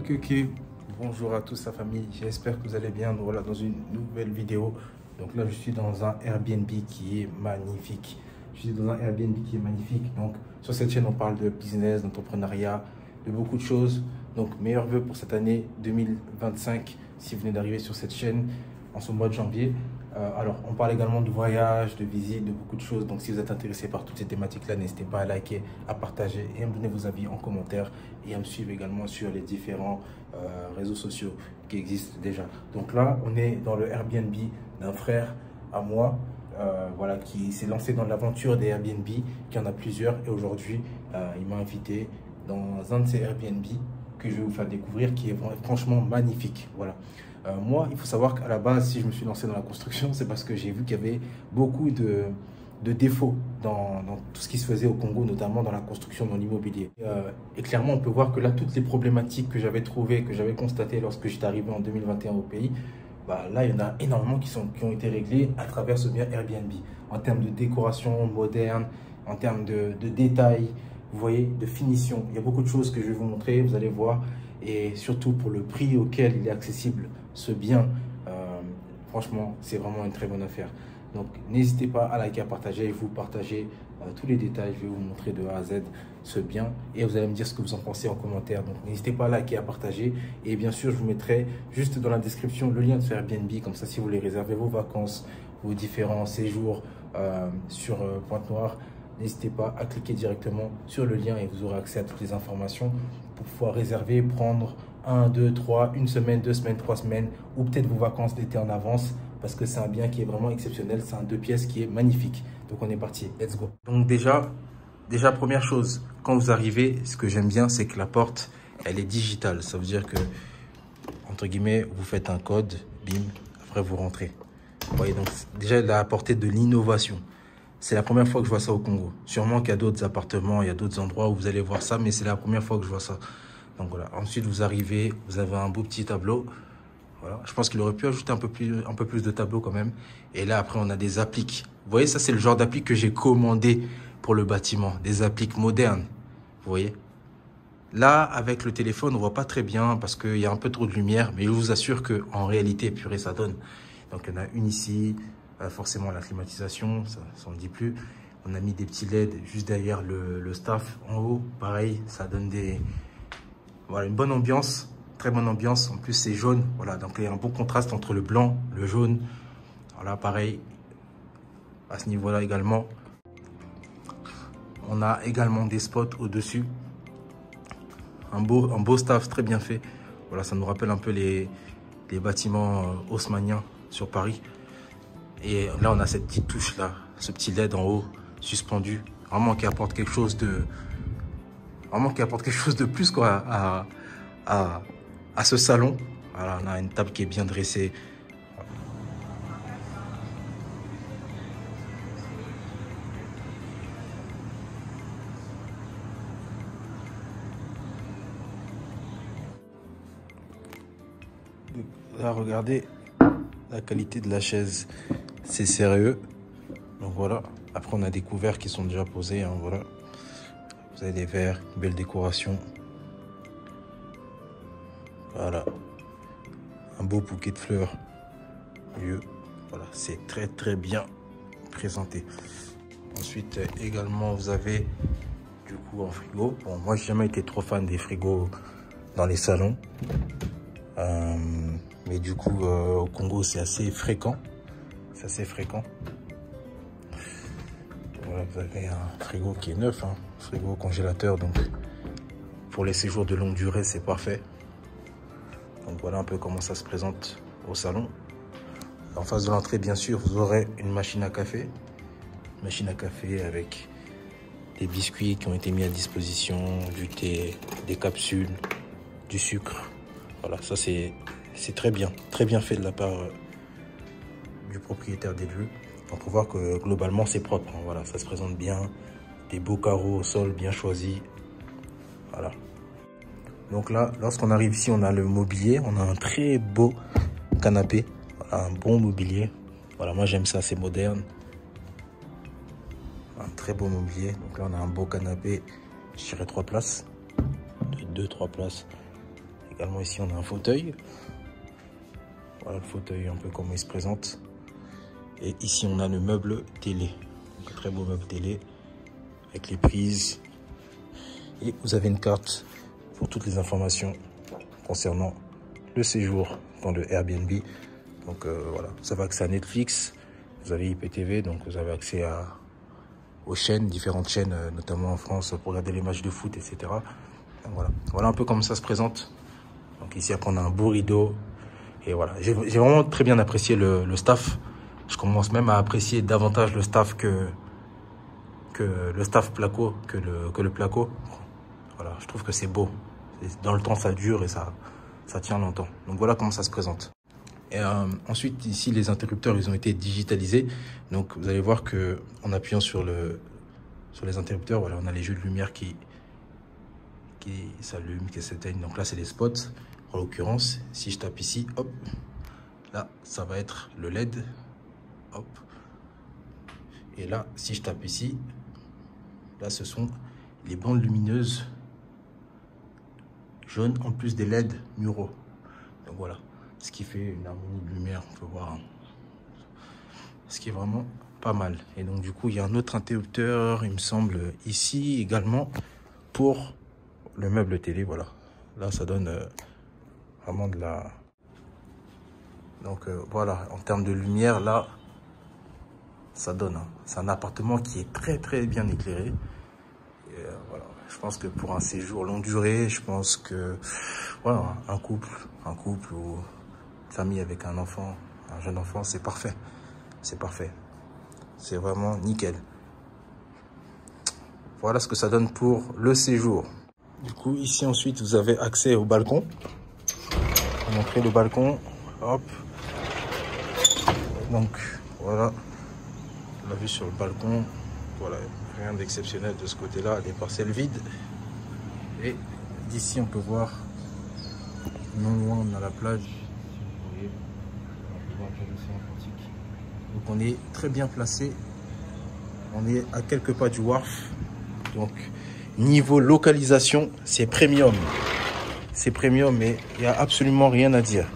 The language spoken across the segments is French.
Ok. Bonjour à tous la famille, j'espère que vous allez bien. Voilà, dans une nouvelle vidéo. Donc là, je suis dans un Airbnb qui est magnifique. Donc sur cette chaîne, on parle de business, d'entrepreneuriat, de beaucoup de choses. Donc meilleurs vœux pour cette année 2025 si vous venez d'arriver sur cette chaîne en ce mois de janvier. Alors, on parle également de voyage, de visite, de beaucoup de choses. Donc, si vous êtes intéressé par toutes ces thématiques-là, n'hésitez pas à liker, à partager et à me donner vos avis en commentaire et à me suivre également sur les différents réseaux sociaux qui existent déjà. Donc là, on est dans le Airbnb d'un frère à moi, voilà, qui s'est lancé dans l'aventure des Airbnb, qui en a plusieurs. Et aujourd'hui, il m'a invité dans un de ces Airbnb que je vais vous faire découvrir, qui est franchement magnifique. Voilà. Moi, il faut savoir qu'à la base, si je me suis lancé dans la construction, c'est parce que j'ai vu qu'il y avait beaucoup de défauts dans tout ce qui se faisait au Congo, notamment dans la construction, dans l'immobilier. Et clairement, on peut voir que là, toutes les problématiques que j'avais trouvées, que j'avais constatées lorsque j'étais arrivé en 2021 au pays, bah, là, il y en a énormément qui ont été réglés à travers ce bien Airbnb. En termes de décoration moderne, en termes de détails, vous voyez, de finition. Il y a beaucoup de choses que je vais vous montrer, vous allez voir. Et surtout pour le prix auquel il est accessible, ce bien, franchement, c'est vraiment une très bonne affaire. Donc, n'hésitez pas à liker, à partager. Vous partagez tous les détails. Je vais vous montrer de A à Z ce bien. Et vous allez me dire ce que vous en pensez en commentaire. Donc, n'hésitez pas à liker, à partager. Et bien sûr, je vous mettrai juste dans la description le lien de ce Airbnb. Comme ça, si vous voulez réserver vos vacances, vos différents séjours sur Pointe-Noire, n'hésitez pas à cliquer directement sur le lien et vous aurez accès à toutes les informations pour pouvoir réserver, prendre 1, 2, 3, une semaine, 2 semaines, 3 semaines ou peut-être vos vacances d'été en avance parce que c'est un bien qui est vraiment exceptionnel. C'est un 2 pièces qui est magnifique. Donc on est parti, let's go. Donc déjà première chose, quand vous arrivez, ce que j'aime bien, c'est que la porte, elle est digitale. Ça veut dire que, entre guillemets, vous faites un code, bim, après vous rentrez. Vous voyez, donc déjà, elle a apporté de l'innovation. C'est la première fois que je vois ça au Congo. Sûrement qu'il y a d'autres appartements, il y a d'autres endroits où vous allez voir ça, mais c'est la première fois que je vois ça. Donc voilà. Ensuite, vous arrivez, vous avez un beau petit tableau. Voilà. Je pense qu'il aurait pu ajouter un peu plus de tableaux quand même. Et là, après, on a des appliques. Vous voyez, ça, c'est le genre d'appli que j'ai commandé pour le bâtiment. Des appliques modernes. Vous voyez? Là, avec le téléphone, on ne voit pas très bien parce qu'il y a un peu trop de lumière. Mais je vous assure qu'en réalité, purée, ça donne. Donc, il y en a une ici. Forcément, la climatisation, ça ne dit plus. On a mis des petits LED juste derrière le staff en haut. Pareil, ça donne voilà, une bonne ambiance, très bonne ambiance. En plus, c'est jaune. Voilà, donc il y a un bon contraste entre le blanc, le jaune. Voilà, pareil, à ce niveau-là également. On a également des spots au-dessus. Un beau staff très bien fait. Voilà, ça nous rappelle un peu les bâtiments haussmanniens sur Paris. Et là, on a cette petite touche là, ce petit LED en haut, suspendu, vraiment qui apporte quelque chose de, plus quoi à ce salon. Voilà, on a une table qui est bien dressée. Là, regardez la qualité de la chaise. C'est sérieux. Donc voilà. Après, on a des couverts qui sont déjà posés. Hein, voilà. Vous avez des verres, une belle décoration. Voilà. Un beau bouquet de fleurs. Mieux. Voilà. C'est très très bien présenté. Ensuite, également, vous avez du coup un frigo. Bon, moi, j'ai jamais été trop fan des frigos dans les salons. Mais du coup, au Congo, c'est assez fréquent. C'est assez fréquent. Voilà, vous avez un frigo qui est neuf, hein, frigo congélateur. Donc, pour les séjours de longue durée, c'est parfait. Donc, voilà un peu comment ça se présente au salon. En face de l'entrée, bien sûr, vous aurez une machine à café. Machine à café avec des biscuits qui ont été mis à disposition, du thé, des capsules, du sucre. Voilà, ça c'est très bien fait de la part du propriétaire des lieux. On peut voir que globalement c'est propre, hein. Voilà, ça se présente bien, des beaux carreaux au sol bien choisis. Voilà. Donc là, lorsqu'on arrive ici, on a le mobilier, on a un très beau canapé, voilà, un bon mobilier. Voilà, moi j'aime ça, c'est moderne. Un très beau mobilier. Donc là, on a un beau canapé, je dirais 3 places, 2-3 places. Également ici, on a un fauteuil. Voilà le fauteuil un peu comment il se présente. Et ici, on a le meuble télé. Donc, un très beau meuble télé avec les prises. Et vous avez une carte pour toutes les informations concernant le séjour dans le Airbnb. Donc voilà, vous avez accès à Netflix, vous avez IPTV, donc vous avez accès aux chaînes, différentes chaînes, notamment en France, pour regarder les matchs de foot, etc. Donc voilà un peu comment ça se présente. Donc ici, après, on a un beau rideau. Et voilà, j'ai vraiment très bien apprécié le staff. Je commence même à apprécier davantage le staff que le staff placo, que le placo. Voilà, je trouve que c'est beau. Dans le temps, ça dure et ça tient longtemps. Donc voilà comment ça se présente. Et ensuite, ici, les interrupteurs, ils ont été digitalisés. Donc vous allez voir que en appuyant sur les interrupteurs, voilà, on a les jeux de lumière qui s'allument, qui s'éteignent. Donc là, c'est les spots. En l'occurrence, si je tape ici, hop, là, ça va être le LED. Hop. Et là, si je tape ici, là, ce sont les bandes lumineuses jaunes en plus des LED muraux. Donc voilà, ce qui fait une harmonie de lumière, on peut voir. Hein. Ce qui est vraiment pas mal. Et donc du coup, il y a un autre interrupteur, il me semble, ici également pour le meuble télé. Voilà, là, ça donne vraiment de la... Donc voilà, en termes de lumière, là, ça donne. Hein. C'est un appartement qui est très très bien éclairé. Et, voilà. Je pense que pour un séjour longue durée, je pense que voilà, un couple ou une famille avec un enfant, un jeune enfant, c'est parfait. C'est parfait. C'est vraiment nickel. Voilà ce que ça donne pour le séjour. Du coup, ici ensuite, vous avez accès au balcon. On va montrer le balcon. Hop. Donc, voilà. La vue sur le balcon. Voilà, rien d'exceptionnel de ce côté-là. Les parcelles vides. Et d'ici, on peut voir, non loin, on a la plage. Vous voyez, on peut voir l'océan Atlantique. Donc, on est très bien placé. On est à quelques pas du wharf. Donc, niveau localisation, c'est premium. C'est premium, mais il n'y a absolument rien à dire.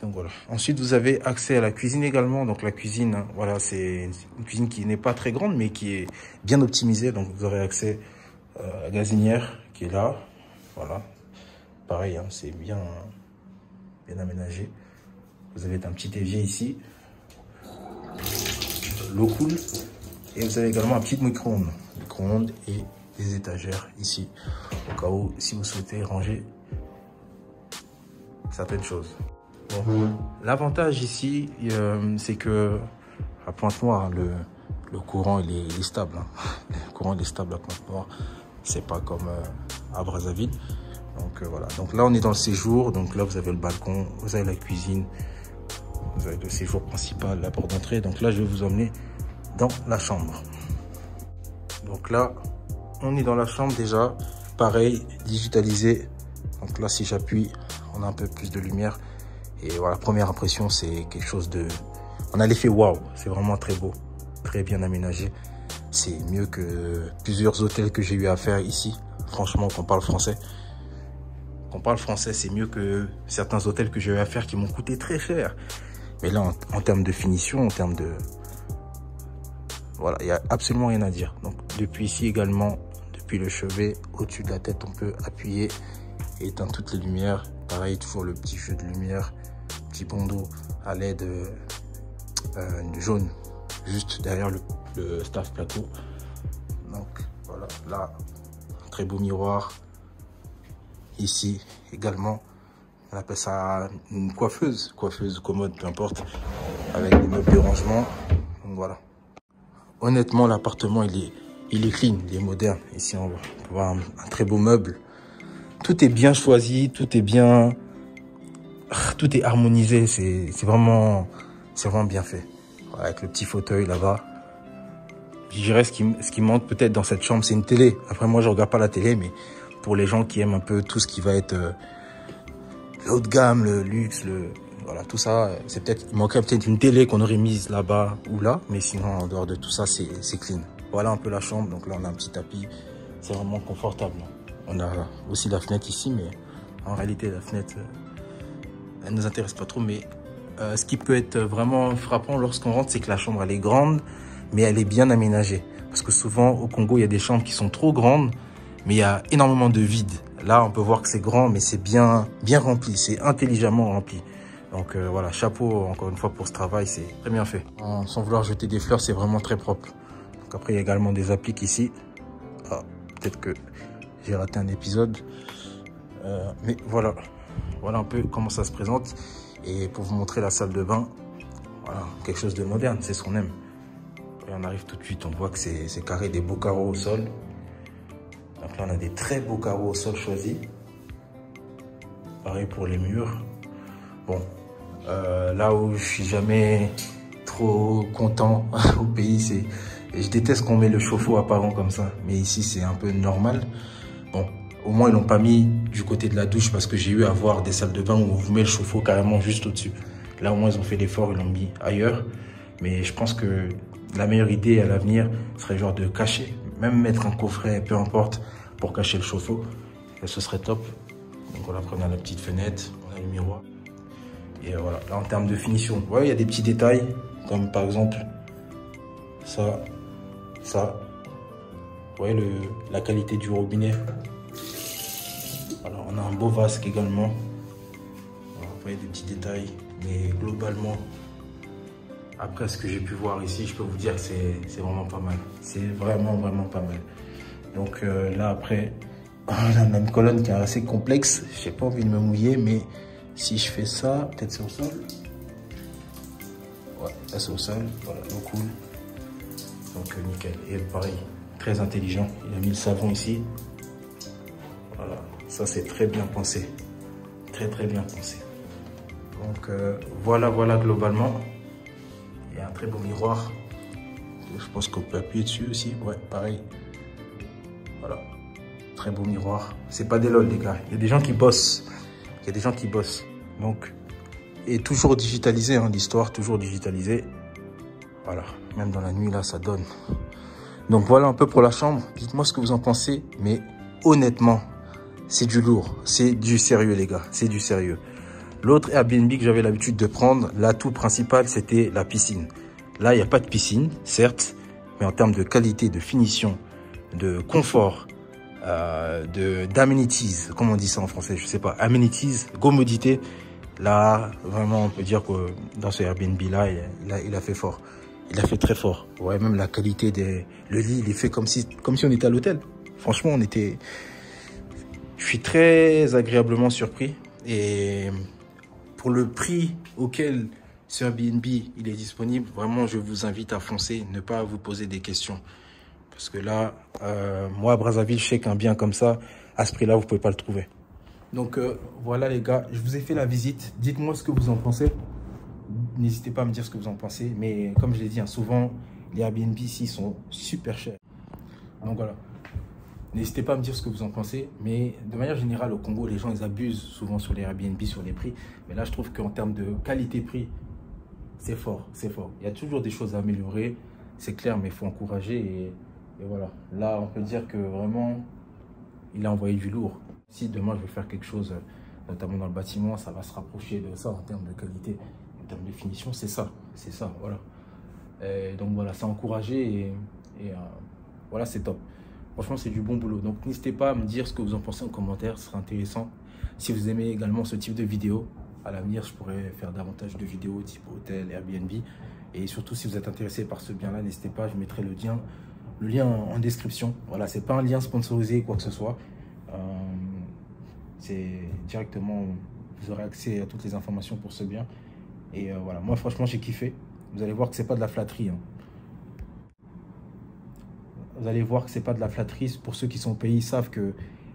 Donc voilà. Ensuite, vous avez accès à la cuisine également. Donc la cuisine, hein, voilà, c'est une cuisine qui n'est pas très grande, mais qui est bien optimisée. Donc vous aurez accès à la gazinière qui est là. Voilà. Pareil, hein, c'est bien aménagé. Vous avez un petit évier ici. L'eau coule. Et vous avez également un petit micro-ondes. Micro-ondes et des étagères ici. Au cas où, si vous souhaitez ranger certaines choses. Bon. L'avantage ici, c'est que à Pointe-Noire, le courant il est stable. Hein. Le courant il est stable à Pointe-Noire. C'est pas comme à Brazzaville. Donc voilà. Donc là, on est dans le séjour. Donc là, vous avez le balcon, vous avez la cuisine, vous avez le séjour principal, la porte d'entrée. Donc là, je vais vous emmener dans la chambre. Donc là, on est dans la chambre déjà. Pareil, digitalisé. Donc là, si j'appuie, on a un peu plus de lumière. Et voilà, première impression, c'est quelque chose de... On a l'effet waouh, c'est vraiment très beau, très bien aménagé. C'est mieux que plusieurs hôtels que j'ai eu à faire ici. Franchement, qu'on parle français. Qu'on parle français, c'est mieux que certains hôtels que j'ai eu à faire qui m'ont coûté très cher. Mais là, en termes de finition, en termes de... Voilà, il n'y a absolument rien à dire. Donc, depuis ici également, depuis le chevet, au-dessus de la tête, on peut appuyer et éteindre toutes les lumières. Pareil, toujours le petit jeu de lumière. Petit bandeau à LED jaune juste derrière le staff plateau. Donc voilà, là un très beau miroir ici également. On appelle ça une coiffeuse commode, peu importe, avec des meubles de rangement. Donc voilà, honnêtement l'appartement il est clean, il est moderne. Ici on peut voir un très beau meuble. Tout est bien choisi, tout est bien, tout est harmonisé, c'est vraiment bien fait. Voilà, avec le petit fauteuil là-bas. Je dirais ce qui manque peut-être dans cette chambre, c'est une télé. Après moi je regarde pas la télé, mais pour les gens qui aiment un peu tout ce qui va être le haut de gamme, le luxe, voilà, tout ça, il manquerait peut-être une télé qu'on aurait mise là-bas ou là, mais sinon en dehors de tout ça, c'est clean. Voilà un peu la chambre. Donc là on a un petit tapis, c'est vraiment confortable. On a aussi la fenêtre ici, mais En réalité, la fenêtre, elle ne nous intéresse pas trop, mais ce qui peut être vraiment frappant lorsqu'on rentre, c'est que la chambre, elle est grande, mais elle est bien aménagée. Parce que souvent, au Congo, il y a des chambres qui sont trop grandes, mais il y a énormément de vide. Là, on peut voir que c'est grand, mais c'est bien rempli, c'est intelligemment rempli. Donc voilà, chapeau encore une fois pour ce travail, c'est très bien fait. Sans vouloir jeter des fleurs, c'est vraiment très propre. Donc après, il y a également des appliques ici. Ah, peut-être que j'ai raté un épisode. Mais voilà, voilà un peu comment ça se présente. Et pour vous montrer la salle de bain, voilà, quelque chose de moderne, c'est ce qu'on aime. Et on arrive tout de suite, on voit que c'est carré, des beaux carreaux au sol. Donc là, on a des très beaux carreaux au sol choisis. Pareil pour les murs. Bon, là où je suis jamais trop content au pays, c'est... Je déteste qu'on met le chauffe-eau apparent comme ça. Mais ici, c'est un peu normal. Bon, au moins, ils l'ont pas mis du côté de la douche parce que j'ai eu à voir des salles de bain où on vous met le chauffe-eau carrément juste au-dessus. Là, au moins, ils ont fait l'effort, ils l'ont mis ailleurs. Mais je pense que la meilleure idée à l'avenir serait genre de cacher, même mettre un coffret, peu importe, pour cacher le chauffe-eau. Ce serait top. Donc voilà, après on a la petite fenêtre, on a le miroir. Et voilà, là en termes de finition, ouais, il y a des petits détails, comme par exemple ça. Vous voyez la qualité du robinet. Alors on a un beau vasque également. Voilà, vous voyez des petits détails, mais globalement, après ce que j'ai pu voir ici, je peux vous dire que c'est vraiment pas mal. C'est vraiment pas mal. Donc là après, on a une colonne qui est assez complexe. J'ai pas envie de me mouiller, mais si je fais ça, peut-être c'est au sol. Ouais, là c'est au sol. Voilà, l'eau coule. Donc nickel. Et pareil, très intelligent. Il a mis le savon ici. Voilà, ça c'est très bien pensé. Très bien pensé. Donc voilà globalement. Il y a un très beau miroir. Je pense qu'on peut appuyer dessus aussi. Ouais, pareil. Voilà. Très beau miroir. C'est pas des lol, les gars. Il y a des gens qui bossent. Il y a des gens qui bossent. Donc, et toujours digitalisé, hein, l'histoire, toujours digitalisée. Voilà. Même dans la nuit, là, ça donne. Donc, voilà un peu pour la chambre. Dites-moi ce que vous en pensez. Mais honnêtement, c'est du lourd. C'est du sérieux, les gars. C'est du sérieux. L'autre Airbnb que j'avais l'habitude de prendre, l'atout principal, c'était la piscine. Là, il n'y a pas de piscine, certes. Mais en termes de qualité, de finition, de confort, d'amenities, comment on dit ça en français, je sais pas, amenities, commodité, là, vraiment, on peut dire que dans ce Airbnb-là, il a fait fort. Il a fait très fort. Ouais, même la qualité le lit, il est fait comme si on était à l'hôtel. Franchement, je suis très agréablement surpris. Et pour le prix auquel ce Airbnb, il est disponible, vraiment, je vous invite à foncer, ne pas vous poser des questions. Parce que là, moi, à Brazzaville, je sais qu'un bien comme ça, à ce prix-là, vous ne pouvez pas le trouver. Donc, voilà les gars, je vous ai fait la visite. Dites-moi ce que vous en pensez. N'hésitez pas à me dire ce que vous en pensez. Mais comme je l'ai dit, hein, souvent, les Airbnb ici sont super chers. Donc voilà. N'hésitez pas à me dire ce que vous en pensez. Mais de manière générale, au Congo, les gens, ils abusent souvent sur les Airbnb, sur les prix. Mais là, je trouve qu'en termes de qualité-prix, c'est fort, c'est fort. Il y a toujours des choses à améliorer, c'est clair, mais il faut encourager. Et voilà, là, on peut dire que vraiment, il a envoyé du lourd. Si demain, je veux faire quelque chose, notamment dans le bâtiment, ça va se rapprocher de ça en termes de qualité, en termes de finition, c'est ça, voilà. Et donc voilà, c'est encouragé et voilà, c'est top. Franchement, c'est du bon boulot. Donc, n'hésitez pas à me dire ce que vous en pensez en commentaire, ce sera intéressant. Si vous aimez également ce type de vidéo, à l'avenir, je pourrais faire davantage de vidéos type hôtel, Airbnb. Et surtout, si vous êtes intéressé par ce bien-là, n'hésitez pas, je mettrai le lien en description. Voilà, c'est pas un lien sponsorisé, quoi que ce soit. C'est directement, vous aurez accès à toutes les informations pour ce bien. Et voilà, moi, franchement, j'ai kiffé. Vous allez voir que c'est pas de la flatterie. Hein. Vous allez voir que c'est pas de la flatterie. Pour ceux qui sont au pays, ils savent que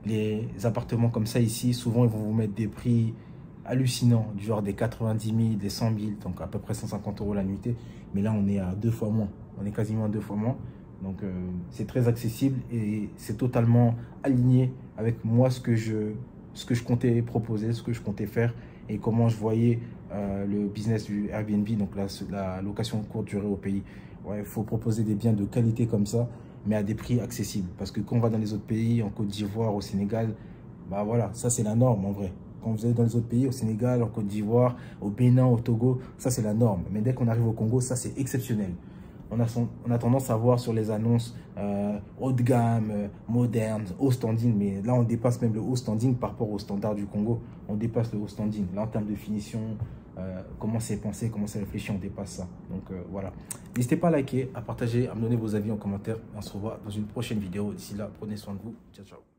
les appartements comme ça ici, souvent, ils vont vous mettre des prix hallucinants, du genre des 90 000, des 100 000, donc à peu près 150 € la nuitée. Mais là, on est à 2 fois moins. On est quasiment à 2 fois moins. Donc, c'est très accessible et c'est totalement aligné avec moi ce que je comptais proposer, ce que je comptais faire et comment je voyais le business du Airbnb, donc la location courte durée au pays. Ouais, il faut proposer des biens de qualité comme ça, mais à des prix accessibles. Parce que quand on va dans les autres pays, en Côte d'Ivoire, au Sénégal, bah voilà, ça c'est la norme en vrai. Quand vous allez dans les autres pays, au Sénégal, en Côte d'Ivoire, au Bénin, au Togo, ça c'est la norme. Mais dès qu'on arrive au Congo, ça c'est exceptionnel. On a tendance à voir sur les annonces haut de gamme, moderne, haut standing. Mais là, on dépasse même le haut standing par rapport au standard du Congo. On dépasse le haut standing. Là, en termes de finition, comment c'est pensé, comment c'est réfléchi, on dépasse ça. Donc voilà. N'hésitez pas à liker, à partager, à me donner vos avis en commentaire. On se revoit dans une prochaine vidéo. D'ici là, prenez soin de vous. Ciao, ciao.